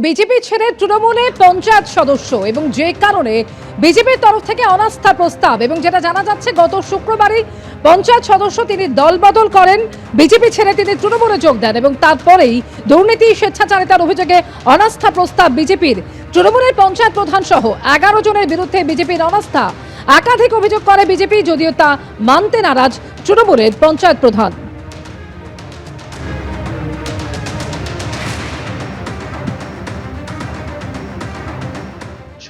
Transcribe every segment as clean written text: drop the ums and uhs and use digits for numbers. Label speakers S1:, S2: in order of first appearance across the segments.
S1: BJP ছেড়ে তৃণমূলে পঞ্চায়েত সদস্য এবং যে কারণে বিজেপির তরফ থেকে অনাস্থা প্রস্তাব এবং যেটা জানা যাচ্ছে গত শুক্রবারই পঞ্চায়েত সদস্য তিনি দলবদল করেন, বিজেপি ছেড়ে তিনি তৃণমূলে যোগ দেন এবং তারপরেই দুর্নীতি স্বেচ্ছাচারিতার অভিযোগে অনাস্থা প্রস্তাব বিজেপির। তৃণমূলের পঞ্চায়েত প্রধান সহ 11 জনের বিরুদ্ধে বিজেপির অনাস্থা। একাধিক অভিযোগ করে বিজেপি, যদিও তা মানতে নারাজ তৃণমূলের পঞ্চায়েত প্রধান।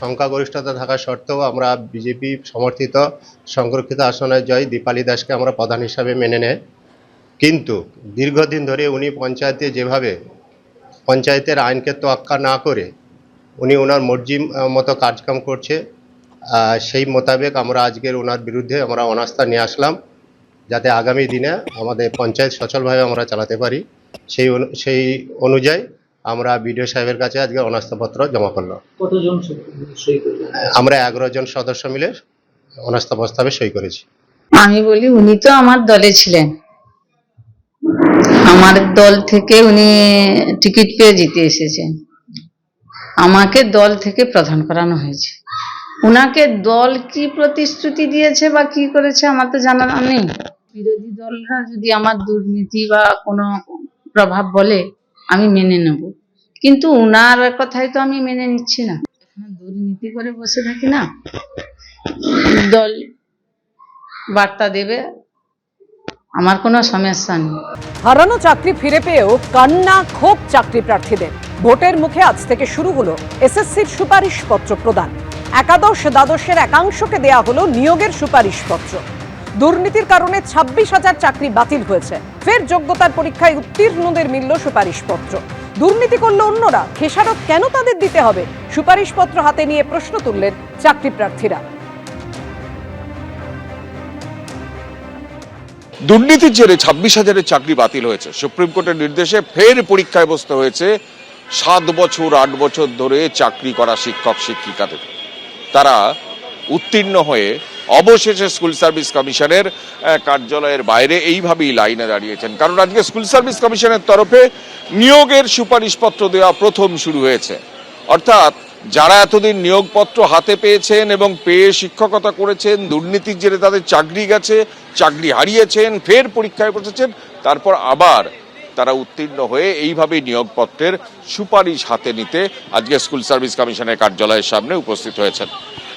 S2: সংখ্যাগরিষ্ঠতা থাকা সত্ত্বেও আমরা বিজেপি সমর্থিত সংরক্ষিত আসনের জয় দীপালি দাসকে আমরা প্রধান হিসাবে মেনে নেয়। কিন্তু দীর্ঘদিন ধরে উনি পঞ্চায়েতে যেভাবে পঞ্চায়েতের আইনকে তোয়াক্কা না করে উনি ওনার মর্জি মতো কাজকাম করছে, সেই মোতাবেক আমরা আজকের ওনার বিরুদ্ধে আমরা অনাস্থা নিয়ে আসলাম, যাতে আগামী দিনে আমাদের পঞ্চায়েত সচলভাবে আমরা চালাতে পারি। সেই অনুযায়ী আমরা বিডিও সাহেবের কাছে আজকে অনাস্থাপত্র জমা করলাম।
S3: কতজন সই করলেন?
S2: আমরা 11 জন সদস্য মিলে অনাস্থা প্রস্তাবে সই করেছি।
S4: আমি বলি, উনি তো আমার দলে ছিলেন, আমার দল থেকে উনি টিকিট পেয়ে জিতে এসেছেন, আমাকে দল থেকে প্রধান করানো হয়েছে। উনাকে দল কি প্রতিশ্রুতি দিয়েছে বা কি করেছে আমার তো জানা নেই। বিরোধী দলরা যদি আমার দুর্নীতি বা কোনো প্রভাব বলে আমি মেনে নেব, কিন্তু উনার কথাই তো আমি মেনে নিচ্ছি না। দুর্নীতি করে বসে থাকি না, দল বার্তা দেবে, আমার কোনো সমস্যা নেই।
S1: হারানো চাকরি ফিরে পেয়েও কান্না ক্ষোভ চাকরি প্রার্থীদের। ভোটের মুখে আজ থেকে শুরু হলো এসএসসির সুপারিশপত্র প্রদান। একাদশ দ্বাদশের একাংশকে দেয়া হলো নিয়োগের সুপারিশপত্র। দুর্নীতির কারণে 26,000 চাকরি বাতিল হয়েছে। ফের যোগ্যতার পরীক্ষায় উত্তীর্ণদের মিলল সুপারিশপত্র। দুর্নীতি করলো অন্যরা, খেসারত কেন তাদের দিতে হবে? সুপারিশপত্র হাতে নিয়ে প্রশ্ন তুললেন চাকরি প্রার্থীরা।
S5: দুর্নীতির জেরে 26,000 চাকরি বাতিল হয়েছে। সুপ্রিম কোর্টের নির্দেশে ফের পরীক্ষায় বসতে হয়েছে 7 বছর 8 বছর ধরে চাকরি করা শিক্ষক শিক্ষিকাদের। তারা উত্তীর্ণ হয়ে অবশেষে স্কুল সার্ভিস কমিশনের কার্যালয়ের বাইরে এইভাবেই লাইনে দাঁড়িয়েছেন, কারণ আজকে স্কুল সার্ভিস কমিশনের তরফে নিয়োগের সুপারিশপত্র দেওয়া প্রথম শুরু হয়েছে। অর্থাৎ যারা এতদিন নিয়োগপত্র হাতে পেয়েছেন এবং পেয়ে শিক্ষকতা করেছেন, দুর্নীতির জেরে তাদের চাকরি গেছে, চাকরি হারিয়েছেন, ফের পরীক্ষায় বসেছেন, তারপর আবার তারা উত্তীর্ণ হয়ে এইভাবেই নিয়োগপত্রের সুপারিশ হাতে নিতে আজকে স্কুল সার্ভিস কমিশনের কার্যালয়ের সামনে উপস্থিত হয়েছেন।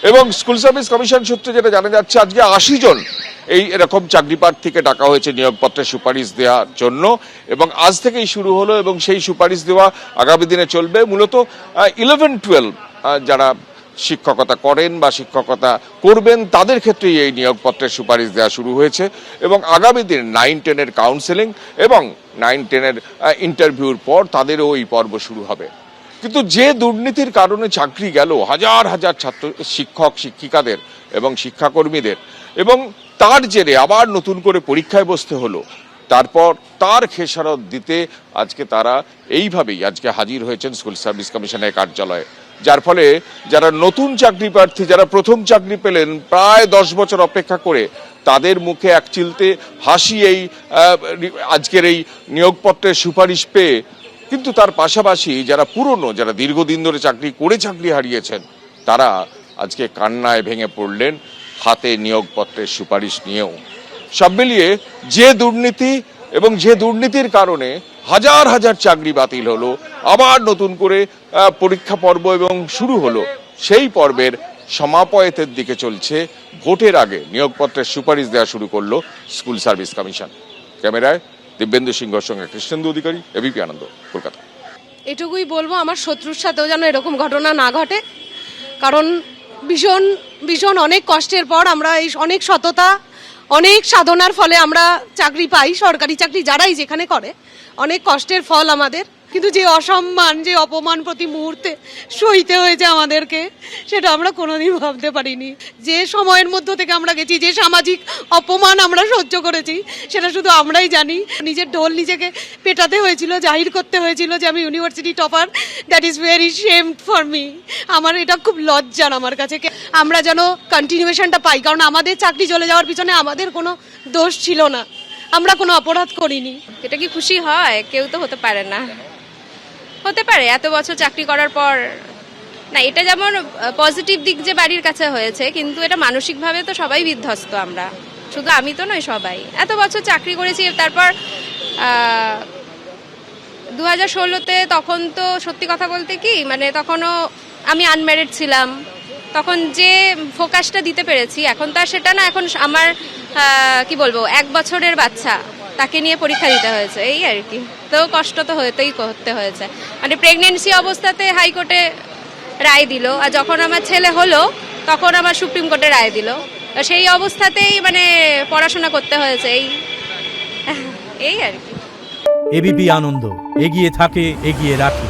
S5: এবং স্কুল সার্ভিস কমিশন সূত্রে যেটা জানা যাচ্ছে, আজকে 80 জন এই এরকম চাকরি প্রার্থীকে ডাকা হয়েছে নিয়োগপত্রের সুপারিশ দেওয়ার জন্য, এবং আজ থেকেই শুরু হলো এবং সেই সুপারিশ দেওয়া আগামী দিনে চলবে। মূলত 11-12 যারা শিক্ষকতা করেন বা শিক্ষকতা করবেন তাদের ক্ষেত্রেই এই নিয়োগপত্রের সুপারিশ দেওয়া শুরু হয়েছে, এবং আগামী দিন 9-10-এর কাউন্সেলিং এবং 9-10-এর ইন্টারভিউর পর তাদেরও এই পর্ব শুরু হবে। কিন্তু যে দুর্নীতির কারণে চাকরি গেল হাজার হাজার ছাত্র শিক্ষক শিক্ষিকাদের এবং শিক্ষাকর্মীদের, এবং তার জেরে আবার নতুন করে পরীক্ষায় বসতে হলো, তারপর তার খেসারত দিতে আজকে তারা এইভাবেই আজকে হাজির হয়েছেন স্কুল সার্ভিস কমিশনের কার্যালয়ে। যার ফলে যারা নতুন চাকরি প্রার্থী, যারা প্রথম চাকরি পেলেন প্রায় 10 বছর অপেক্ষা করে, তাদের মুখে এক চিলতে হাসি এই আজকের এই নিয়োগপত্রের সুপারিশ পেয়ে। কিন্তু তার পাশাপাশি যারা পুরনো, যারা দীর্ঘদিন ধরে চাকরি করে চাকরি হারিয়েছেন, তারা আজকে কান্নায় ভেঙে পড়লেন হাতে নিয়োগপত্রের সুপারিশ নিয়েও। সব মিলিয়ে যে দুর্নীতি এবং যে দুর্নীতির কারণে হাজার হাজার চাকরি বাতিল হলো, আবার নতুন করে পরীক্ষা পর্ব এবং শুরু হলো, সেই পর্বের সমাপয়েতের দিকে চলছে। ভোটের আগে নিয়োগপত্রের সুপারিশ দেওয়া শুরু করলো স্কুল সার্ভিস কমিশন। ক্যামেরায় দিব্যেন্দু সিংহর সঙ্গে কৃষ্ণেন্দু অধিকারী, এবিপি আনন্দ, কলকাতা।
S6: এটুকুই বলবো, আমার শত্রুর সাথেও যেন এরকম ঘটনা না ঘটে, কারণ ভীষণ ভীষণ অনেক কষ্টের পর আমরা এই অনেক সততা অনেক সাধনার ফলে আমরা চাকরি পাই। সরকারি চাকরি যারাই যেখানে করে অনেক কষ্টের ফল আমাদের, কিন্তু যে অসম্মান, যে অপমান প্রতি মুহূর্তে সইতে হয়েছে আমাদেরকে, সেটা আমরা কোনোদিন ভাবতে পারিনি। যে সময়ের মধ্য থেকে আমরা গেছি, যে সামাজিক অপমান আমরা সহ্য করেছি, সেটা শুধু আমরাই জানি। নিজের ঢোল নিজেকে পেটাতে হয়েছিল, জাহির করতে হয়েছিল যে আমি university topper. That is very shamed for me. আমার এটা খুব লজ্জার আমার কাছে। আমরা যেন কন্টিনিউয়েশনটা পাই, কারণ আমাদের চাকরি চলে যাওয়ার পিছনে আমাদের কোনো দোষ ছিল না, আমরা কোনো অপরাধ করিনি।
S7: এটা কি খুশি হয়? কেউ তো হতে পারে না। হতে পারে এত বছর চাকরি করার পর। না, এটা যেমন পজিটিভ দিক যে বাড়ির কাছে হয়েছে, কিন্তু এটা মানসিকভাবে তো সবাই বিধ্বস্ত। আমরা শুধু আমি তো নয়, সবাই এত বছর চাকরি করেছি। তারপর 2016-তে তখন তো সত্যি কথা বলতে কি মানে তখনও আমি আনম্যারিড ছিলাম, তখন যে ফোকাসটা দিতে পেরেছি এখন তো আর সেটা না। এখন আমার কি বলবো 1 বছরের বাচ্চা, তাকে নিয়ে পরীক্ষা দিতে হয়েছে, এই আর কি। তো কষ্ট তো করতে হয়েছে। মানে প্রেগনেন্সি অবস্থাতে হাইকোর্টে রায় দিল, আর যখন আমার ছেলে হলো তখন আমার সুপ্রিম কোর্টে রায় দিল। তো সেই অবস্থাতেই মানে পড়াশোনা করতে হয়েছে, এই আর কি।
S8: এবিপি আনন্দ, এগিয়ে থাকে, এগিয়ে রাখে।